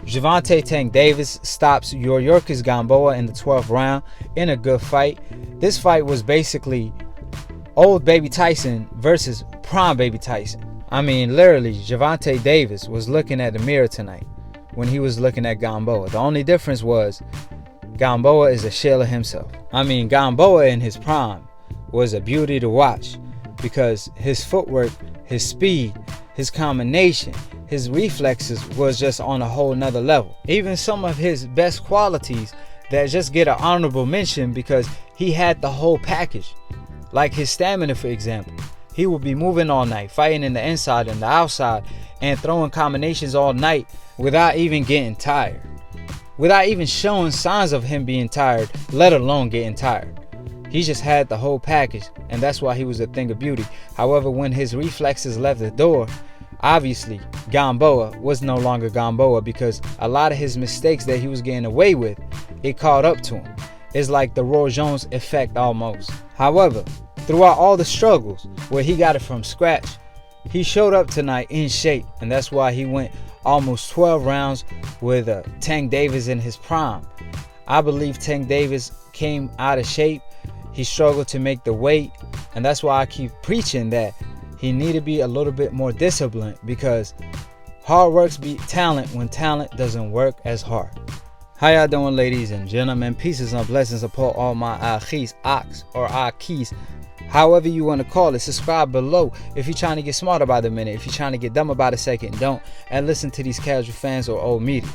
Gervonta Tank Davis stops Yuriorkis Gamboa in the 12th round in a good fight. This fight was basically old baby Tyson versus prime baby Tyson. I mean, literally, Gervonta Davis was looking at the mirror tonight when he was looking at Gamboa. The only difference was Gamboa is a shell of himself. I mean, Gamboa in his prime was a beauty to watch because his footwork, his speed, his combination, his reflexes was just on a whole nother level. Even some of his best qualities that just get an honorable mention because he had the whole package. Like his stamina, for example. He would be moving all night, fighting in the inside and the outside, and throwing combinations all night without even getting tired. Without even showing signs of him being tired, let alone getting tired. He just had the whole package, and that's why he was a thing of beauty. However, when his reflexes left the door, obviously Gamboa was no longer Gamboa because a lot of his mistakes that he was getting away with, it caught up to him. It's like the Roy Jones effect almost. However, throughout all the struggles where he got it from scratch, he showed up tonight in shape, and that's why he went almost 12 rounds with Tank Davis in his prime. I believe Tank Davis came out of shape. He struggled to make the weight, and that's why I keep preaching that he need to be a little bit more disciplined because hard works beat talent when talent doesn't work as hard. How y'all doing, ladies and gentlemen? Pieces and blessings upon all my Akhis, or Akhis, however you want to call it. Subscribe below if you're trying to get smarter by the minute. If you're trying to get dumb about a second, don't. And listen to these casual fans or old media.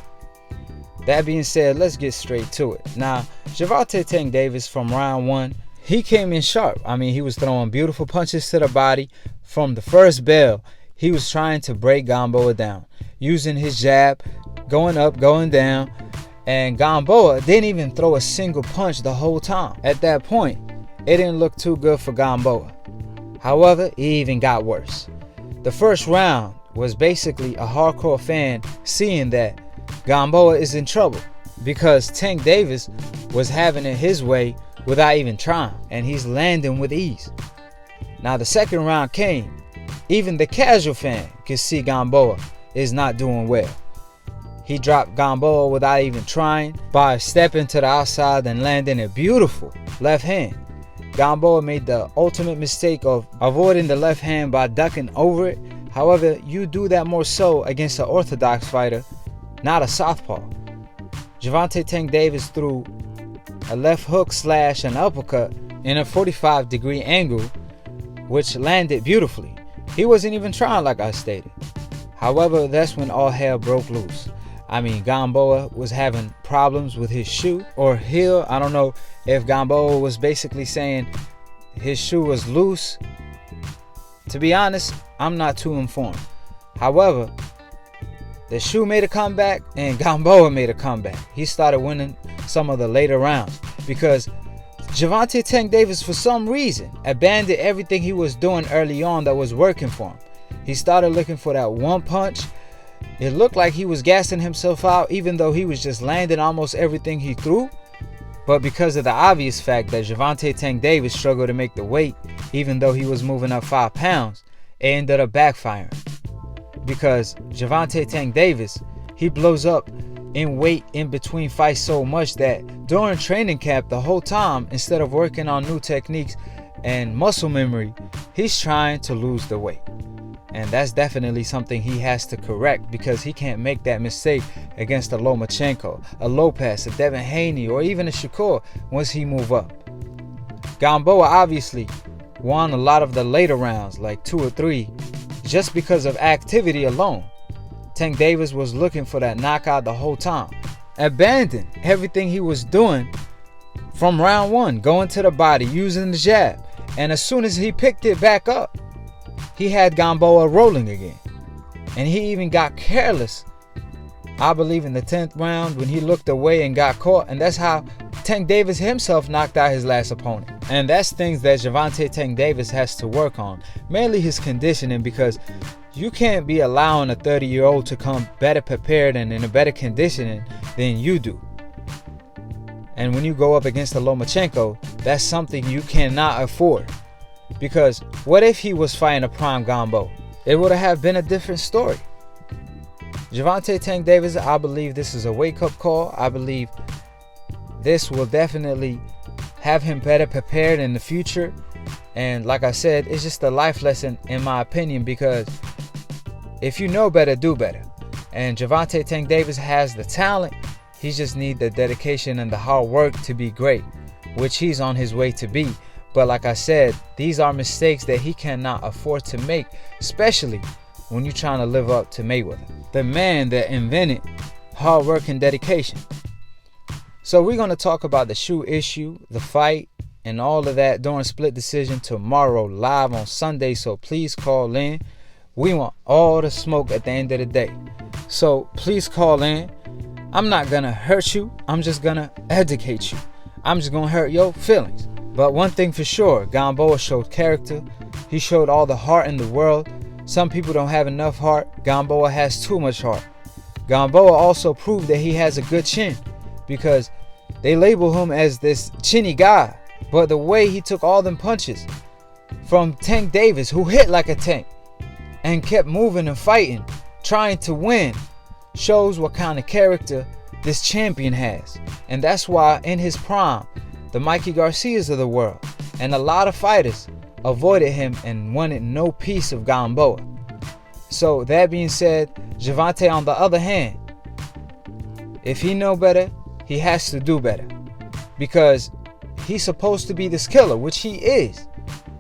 That being said, let's get straight to it. Now, Gervonta Tank Davis from round one, he came in sharp. I mean, he was throwing beautiful punches to the body. From the first bell, he was trying to break Gamboa down, using his jab, going up, going down. And Gamboa didn't even throw a single punch the whole time. At that point, it didn't look too good for Gamboa. However, it even got worse. The first round was basically a hardcore fan seeing that Gamboa is in trouble because Tank Davis was having it his way without even trying, and he's landing with ease. Now the second round came. Even the casual fan could see Gamboa is not doing well. He dropped Gamboa without even trying by stepping to the outside and landing a beautiful left hand. Gamboa made the ultimate mistake of avoiding the left hand by ducking over it. However, you do that more so against an orthodox fighter, not a southpaw. Gervonta Tank Davis threw a left hook slash an uppercut in a 45-degree angle, which landed beautifully. He wasn't even trying, like I stated. However, that's when all hell broke loose. I mean, Gamboa was having problems with his shoe or heel. I don't know if Gamboa was basically saying his shoe was loose. To be honest, I'm not too informed. However, the shoe made a comeback and Gamboa made a comeback. He started winning some of the later rounds because Gervonta Tank Davis, for some reason, abandoned everything he was doing early on that was working for him. He started looking for that one punch. It looked like he was gassing himself out even though he was just landing almost everything he threw. But because of the obvious fact that Gervonta Tank Davis struggled to make the weight even though he was moving up 5 pounds, it ended up backfiring. Because Gervonta Tank Davis, he blows up in weight in between fights so much that during training camp the whole time, instead of working on new techniques and muscle memory, he's trying to lose the weight. And that's definitely something he has to correct because he can't make that mistake against a Lomachenko, a Lopez, a Devin Haney, or even a Shakur once he move up. Gamboa obviously won a lot of the later rounds, like 2 or 3, just because of activity alone. Tank Davis was looking for that knockout the whole time. Abandoned everything he was doing from round one, going to the body, using the jab. And as soon as he picked it back up, he had Gamboa rolling again. And he even got careless, I believe, in the 10th round when he looked away and got caught. And that's how Tank Davis himself knocked out his last opponent. And that's things that Gervonta Tank Davis has to work on. Mainly his conditioning, because you can't be allowing a 30-year-old to come better prepared and in a better conditioning than you do. And when you go up against a Lomachenko, that's something you cannot afford. Because what if he was fighting a prime Gamboa? It would have been a different story. Gervonta Tank Davis, I believe this is a wake-up call. I believe this will definitely have him better prepared in the future. And like I said, it's just a life lesson in my opinion, because if you know better, do better. And Gervonta Tank Davis has the talent. He just needs the dedication and the hard work to be great, which he's on his way to be. But like I said, these are mistakes that he cannot afford to make, especially when you're trying to live up to Mayweather, the man that invented hard work and dedication. So we're going to talk about the shoe issue, the fight, and all of that during Split Decision tomorrow live on Sunday. So please call in. We want all the smoke at the end of the day. So please call in. I'm not going to hurt you. I'm just going to educate you. I'm just going to hurt your feelings. But one thing for sure, Gamboa showed character. He showed all the heart in the world. Some people don't have enough heart. Gamboa has too much heart. Gamboa also proved that he has a good chin, because they label him as this chinny guy. But the way he took all them punches from Tank Davis, who hit like a tank and kept moving and fighting, trying to win, shows what kind of character this champion has. And that's why in his prime, the Mikey Garcias of the world and a lot of fighters avoided him and wanted no piece of Gamboa. So that being said, Gervonta on the other hand, if he know better, he has to do better, because he's supposed to be this killer, which he is.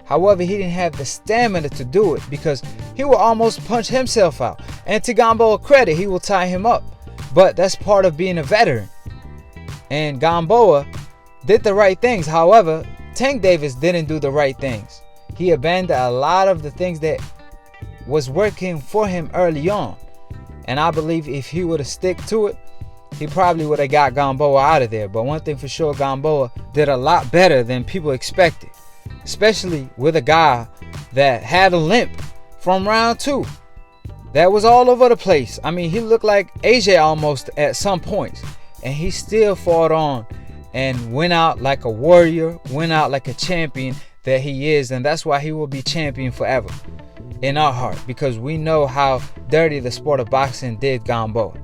However, he didn't have the stamina to do it, because he will almost punch himself out. And to Gamboa credit, he will tie him up. But that's part of being a veteran. And Gamboa did the right things. However, Tank Davis didn't do the right things. He abandoned a lot of the things that was working for him early on. And I believe if he would have stick to it, he probably would have got Gamboa out of there. But one thing for sure, Gamboa did a lot better than people expected, especially with a guy that had a limp from round 2. That was all over the place. I mean, he looked like AJ almost at some points, and he still fought on and went out like a warrior, went out like a champion that he is. And that's why he will be champion forever in our heart, because we know how dirty the sport of boxing did Gamboa.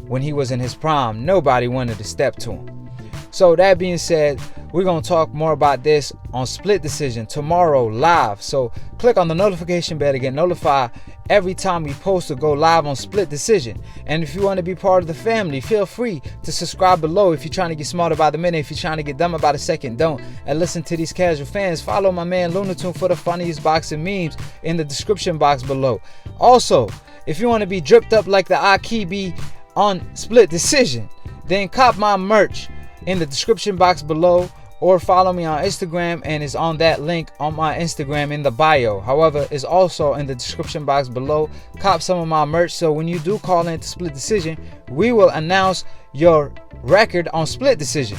When he was in his prime, nobody wanted to step to him. So that being said, we're going to talk more about this on Split Decision tomorrow live. So click on the notification bell to get notified every time we post or go live on Split Decision. And if you want to be part of the family, feel free to subscribe below. If you're trying to get smarter by the minute, if you're trying to get dumber by the second, don't. And listen to these casual fans. Follow my man Lunatune for the funniest boxing memes in the description box below. Also, if you want to be dripped up like the Akhi be on Split Decision, then cop my merch in the description box below, or follow me on Instagram, and it's on that link on my Instagram in the bio. However, it's also in the description box below. Cop some of my merch, so when you do call in to Split Decision, we will announce your record on Split Decision,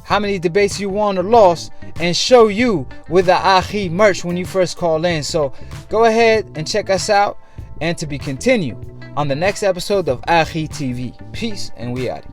how many debates you won or lost, and show you with the Akhi merch when you first call in. So go ahead and check us out, and to be continued on the next episode of Akhi TV. Peace, and we out.